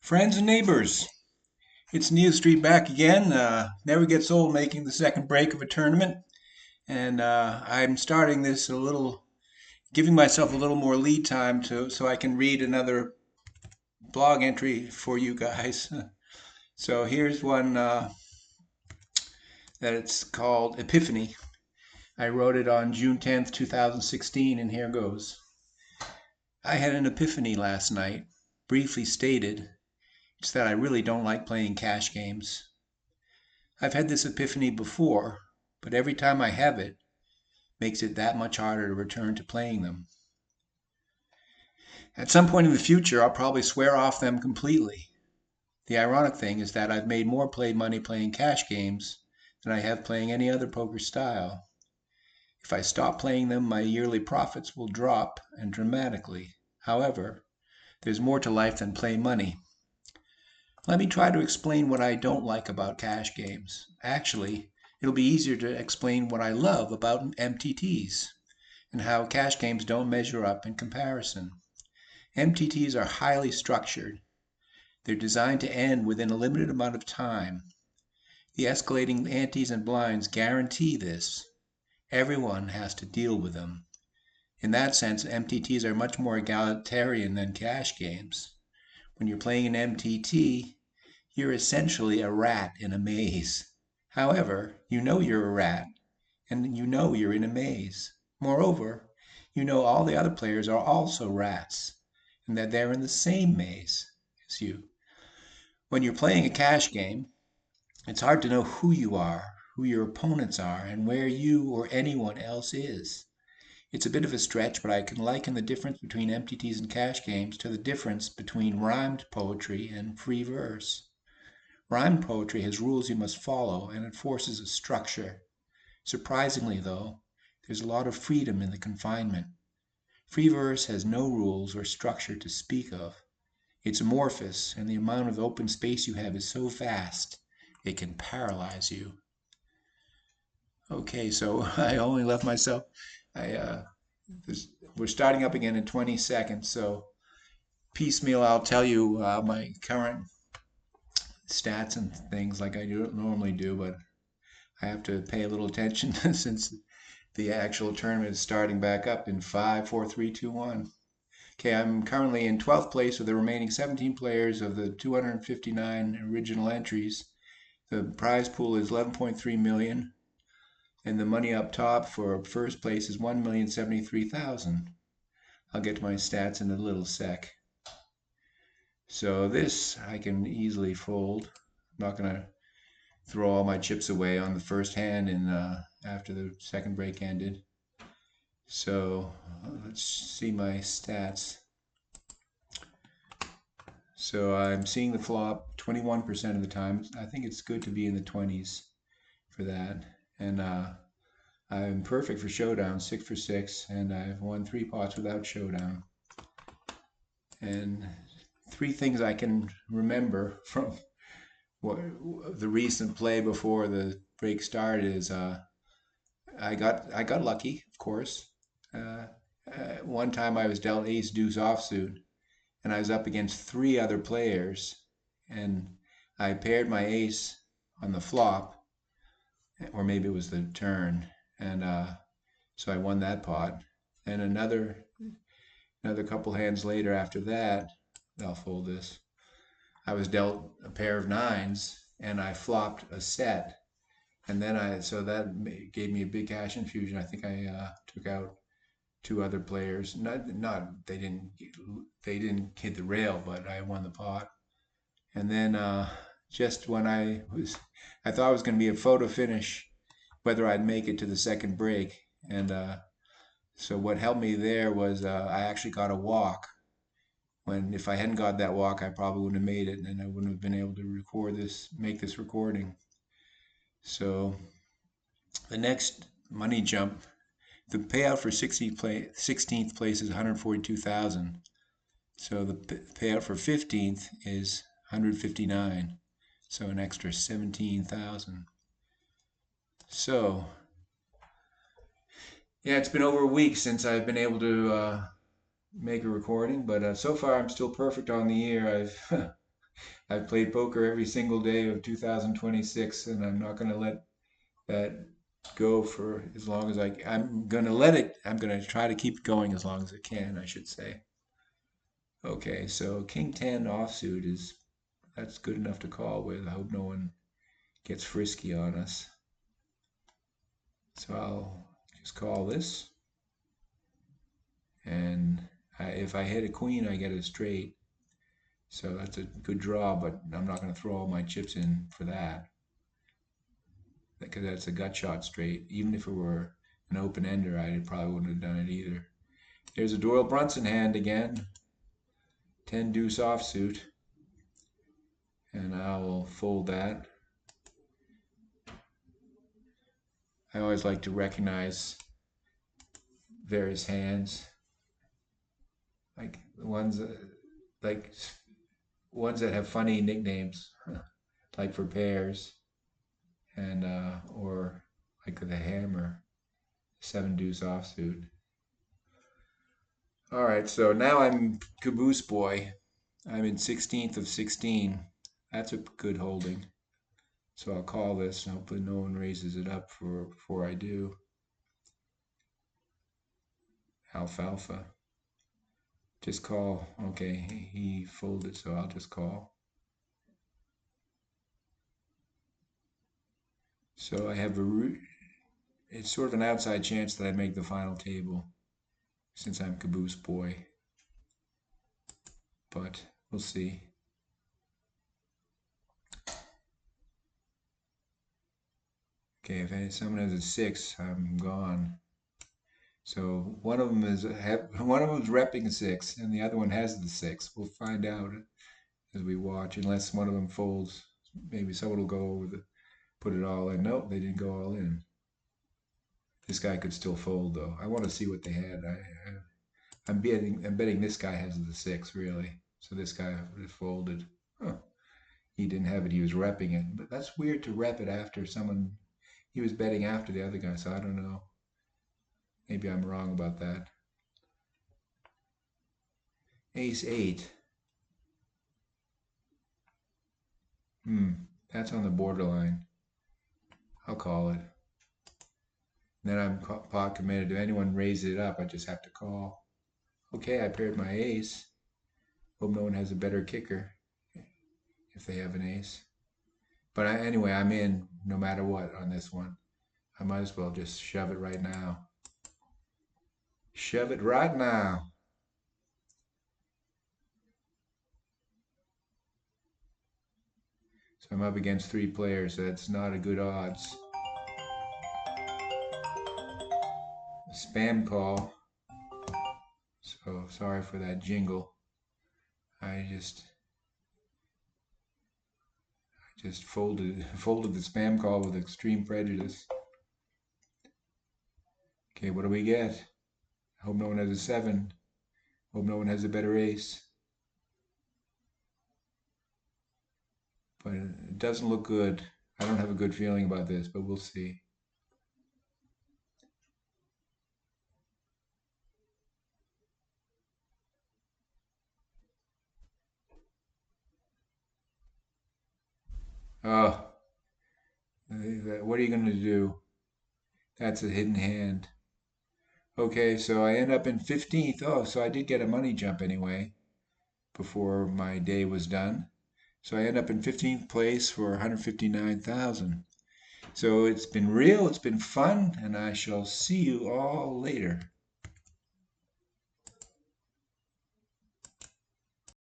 Friends and neighbors, it's Neil Street back again. Never gets old making the second break of a tournament, and I'm starting this a little, giving myself a little more lead time so I can read another blog entry for you guys. So here's one that it's called Epiphany. I wrote it on June 10th, 2016, and here goes. I had an epiphany last night. Briefly stated, it's that I really don't like playing cash games. I've had this epiphany before, but every time I have it, makes it that much harder to return to playing them. At some point in the future, I'll probably swear off them completely. The ironic thing is that I've made more play money playing cash games than I have playing any other poker style. If I stop playing them, my yearly profits will drop, and dramatically. However, there's more to life than play money. Let me try to explain what I don't like about cash games. Actually, it'll be easier to explain what I love about MTTs and how cash games don't measure up in comparison. MTTs are highly structured. They're designed to end within a limited amount of time. The escalating antes and blinds guarantee this. Everyone has to deal with them. In that sense, MTTs are much more egalitarian than cash games. When you're playing an MTT, you're essentially a rat in a maze. However, you know you're a rat, and you know you're in a maze. Moreover, you know all the other players are also rats, and that they're in the same maze as you. When you're playing a cash game, it's hard to know who you are, who your opponents are, and where you or anyone else is. It's a bit of a stretch, but I can liken the difference between MTTs and cash games to the difference between rhymed poetry and free verse. Rhymed poetry has rules you must follow, and it forces a structure. Surprisingly, though, there's a lot of freedom in the confinement. Free verse has no rules or structure to speak of. It's amorphous, and the amount of open space you have is so vast, it can paralyze you. Okay, so I only left myself. I we're starting up again in 20 seconds, so piecemeal I'll tell you my current stats and things like I normally do, but I have to pay a little attention since the actual tournament is starting back up in 5, 4, 3, 2, 1. Okay, I'm currently in 12th place with the remaining 17 players of the 259 original entries. The prize pool is 11.3 million, and the money up top for first place is 1,073,000. I'll get to my stats in a little sec. So this I can easily fold. I'm not going to throw all my chips away on the first hand and after the second break ended. So let's see my stats. So I'm seeing the flop 21% of the time. I think it's good to be in the 20s for that. And I'm perfect for showdown, 6 for 6, and I've won 3 pots without showdown. And 3 things I can remember from the recent play before the break started is I got lucky, of course. One time I was dealt ace deuce offsuit, and I was up against 3 other players, and I paired my ace on the flop, or maybe it was the turn, and so I won that pot. And another couple hands later after that, I'll fold this. I was dealt a pair of 9s, and I flopped a set, and then so that gave me a big cash infusion. I think I took out 2 other players. Not they didn't hit the rail, but I won the pot. And then just when I thought it was going to be a photo finish, whether I'd make it to the second break, and so what helped me there was I actually got a walk. When if I hadn't got that walk, I probably wouldn't have made it, and I wouldn't have been able to make this recording. So the next money jump, the payout for 16th place is 142,000. So the payout for 15th is 159. So an extra 17,000. So yeah, it's been over a week since I've been able to make a recording, but so far I'm still perfect on the year. I've played poker every single day of 2026, and I'm not going to let that go for as long as I'm going to let it. I'm going to try to keep going as long as it can, I should say. Okay, so King 10 offsuit that's good enough to call with. I hope no one gets frisky on us. So I'll just call this. And if I hit a queen, I get a straight. So that's a good draw, but I'm not going to throw all my chips in for that. Because that's a gut shot straight. Even if it were an open ender, I probably wouldn't have done it either. There's a Doyle Brunson hand again. 10 deuce offsuit. And I will fold that. I always like to recognize various hands. Like the ones that have funny nicknames, like for pairs, and or like the hammer, 7 deuce offsuit. All right, so now I'm caboose boy. I'm in 16th of 16. That's a good holding. So I'll call this, and hopefully no one raises it up before I do. Alfalfa. Just call. Okay, he folded, so I'll just call. So I have it's sort of an outside chance that I make the final table since I'm caboose boy. But we'll see. Okay, if someone has a 6, I'm gone. So one of them is repping a 6, and the other one has the 6. We'll find out as we watch, unless one of them folds. Maybe someone will go over put it all in. Nope, they didn't go all in. This guy could still fold though. I want to see what they had. I'm betting this guy has the 6 really. So this guy folded. Huh. He didn't have it. He was repping it. But that's weird to rep it after someone. He was betting after the other guy, so I don't know. Maybe I'm wrong about that. Ace 8. That's on the borderline. I'll call it. Then I'm pot committed. If anyone raises it up, I just have to call. Okay, I paired my ace. Hope no one has a better kicker if they have an ace. But anyway, I'm in no matter what on this one. I might as well just shove it right now. Shove it right now. So I'm up against 3 players. So that's not a good odds. Spam call. So sorry for that jingle. I just folded the spam call with extreme prejudice. Okay, what do we get? Hope no one has a 7. Hope no one has a better ace. But it doesn't look good. I don't have a good feeling about this, but we'll see. Oh, what are you going to do? That's a hidden hand. Okay, so I end up in 15th. Oh, so I did get a money jump anyway before my day was done. So I end up in 15th place for 159,000. So it's been real, it's been fun, and I shall see you all later.